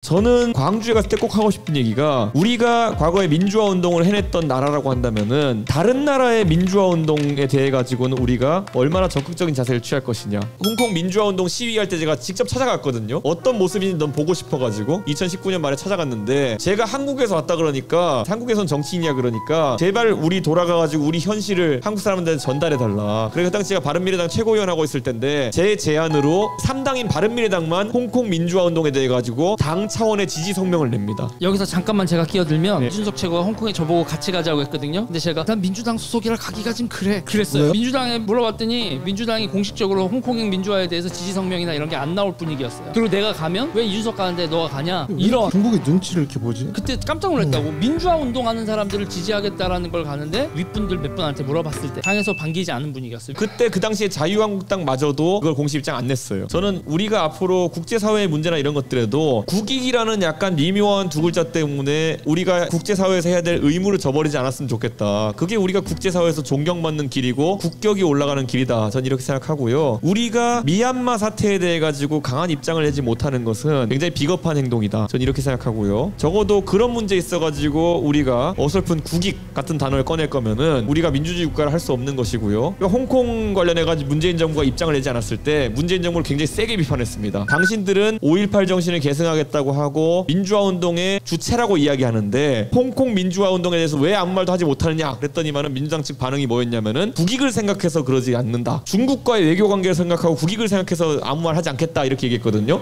저는 광주에 갔을 때 꼭 하고 싶은 얘기가, 우리가 과거에 민주화 운동을 해냈던 나라라고 한다면은 다른 나라의 민주화 운동에 대해 가지고는 우리가 얼마나 적극적인 자세를 취할 것이냐. 홍콩 민주화 운동 시위할 때 제가 직접 찾아갔거든요. 어떤 모습인지 넌 보고 싶어가지고 2019년 말에 찾아갔는데, 제가 한국에서 왔다 그러니까, 한국에선 정치인이야 그러니까 제발 우리 돌아가가지고 우리 현실을 한국 사람들한테 전달해달라. 그래서 그 당시 제가 바른미래당 최고위원하고 있을 텐데, 제 제안으로 3당인 바른미래당만 홍콩 민주화 운동에 대해 가지고 당 차원의 지지 성명을 냅니다. 여기서 잠깐만 제가 끼어들면, 이준석 최고가 홍콩에 저보고 같이 가자고 했거든요. 근데 제가 난 민주당 소속이라 가기가 좀 그랬어요. 왜요? 민주당에 물어봤더니 민주당이 공식적으로 홍콩 민주화에 대해서 지지 성명이나 이런 게 안 나올 분위기였어요. 그리고 내가 가면 왜 이준석 가는데 너가 가냐, 이런. 중국이 눈치를 이렇게 보지? 그때 깜짝 놀랐다고. 민주화 운동하는 사람들을 지지하겠다라는 걸 가는데 윗분들 몇 분한테 물어봤을 때 당에서 반기지 않은 분위기였어요. 그때 그 당시에 자유한국당마저도 그걸 공식 입장 안 냈어요. 저는 우리가 앞으로 국제사회의 문제나 이런 것들에도 국익이라는 약간 미묘한 두 글자 때문에 우리가 국제사회에서 해야 될 의무를 저버리지 않았으면 좋겠다. 그게 우리가 국제사회에서 존경받는 길이고 국격이 올라가는 길이다. 전 이렇게 생각하고요. 우리가 미얀마 사태에 대해 가지고 강한 입장을 내지 못하는 것은 굉장히 비겁한 행동이다. 전 이렇게 생각하고요. 적어도 그런 문제 있어가지고 우리가 어설픈 국익 같은 단어를 꺼낼 거면은 우리가 민주주의 국가를 할 수 없는 것이고요. 그러니까 홍콩 관련해가지고 문재인 정부가 입장을 내지 않았을 때 문재인 정부를 굉장히 세게 비판했습니다. 당신들은 5.18 정신을 계승하겠다고 하고 민주화 운동의 주체라고 이야기하는데 홍콩 민주화 운동에 대해서 왜 아무 말도 하지 못하느냐 그랬더니만은 민주당 측 반응이 뭐였냐면은 국익을 생각해서 그러지 않는다. 중국과의 외교 관계를 생각하고 국익을 생각해서 아무 말 하지 않겠다 이렇게 얘기했거든요.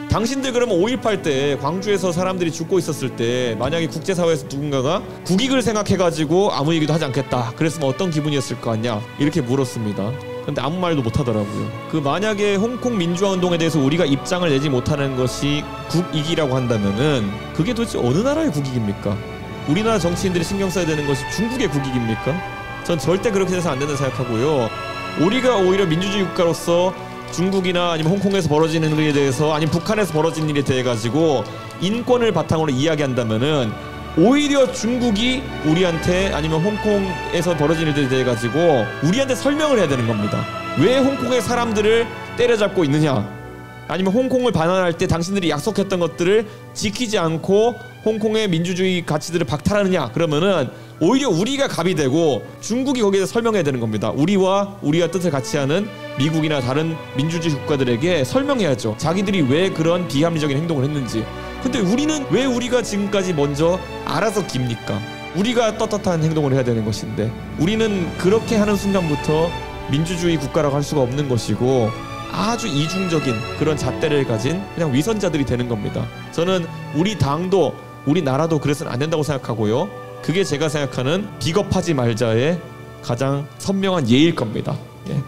당신들 그러면 5.18 때 광주에서 사람들이 죽고 있었을 때 만약에 국제사회에서 누군가가 국익을 생각해가지고 아무 얘기도 하지 않겠다 그랬으면 어떤 기분이었을 거 아니야 이렇게 물었습니다. 근데 아무 말도 못 하더라고요. 그 만약에 홍콩 민주화 운동에 대해서 우리가 입장을 내지 못하는 것이 국익이라고 한다면은 그게 도대체 어느 나라의 국익입니까? 우리나라 정치인들이 신경 써야 되는 것이 중국의 국익입니까? 전 절대 그렇게 돼서 안 된다고 생각하고요. 우리가 오히려 민주주의 국가로서 중국이나 아니면 홍콩에서 벌어지는 일에 대해서, 아니면 북한에서 벌어지는 일에 대해 가지고 인권을 바탕으로 이야기한다면은 오히려 중국이 우리한테, 아니면 홍콩에서 벌어지는 일에 대해 가지고 우리한테 설명을 해야 되는 겁니다. 왜 홍콩의 사람들을 때려잡고 있느냐, 아니면 홍콩을 반환할 때 당신들이 약속했던 것들을 지키지 않고 홍콩의 민주주의 가치들을 박탈하느냐, 그러면은 오히려 우리가 갑이 되고 중국이 거기에서 설명해야 되는 겁니다. 우리와 뜻을 같이 하는 미국이나 다른 민주주의 국가들에게 설명해야죠. 자기들이 왜 그런 비합리적인 행동을 했는지. 근데 우리는 왜 우리가 지금까지 먼저 알아서 깁니까? 우리가 떳떳한 행동을 해야 되는 것인데, 우리는 그렇게 하는 순간부터 민주주의 국가라고 할 수가 없는 것이고 아주 이중적인 그런 잣대를 가진 그냥 위선자들이 되는 겁니다. 저는 우리 당도 우리 나라도 그래서는 안 된다고 생각하고요. 그게 제가 생각하는 비겁하지 말자의 가장 선명한 예일 겁니다. 예.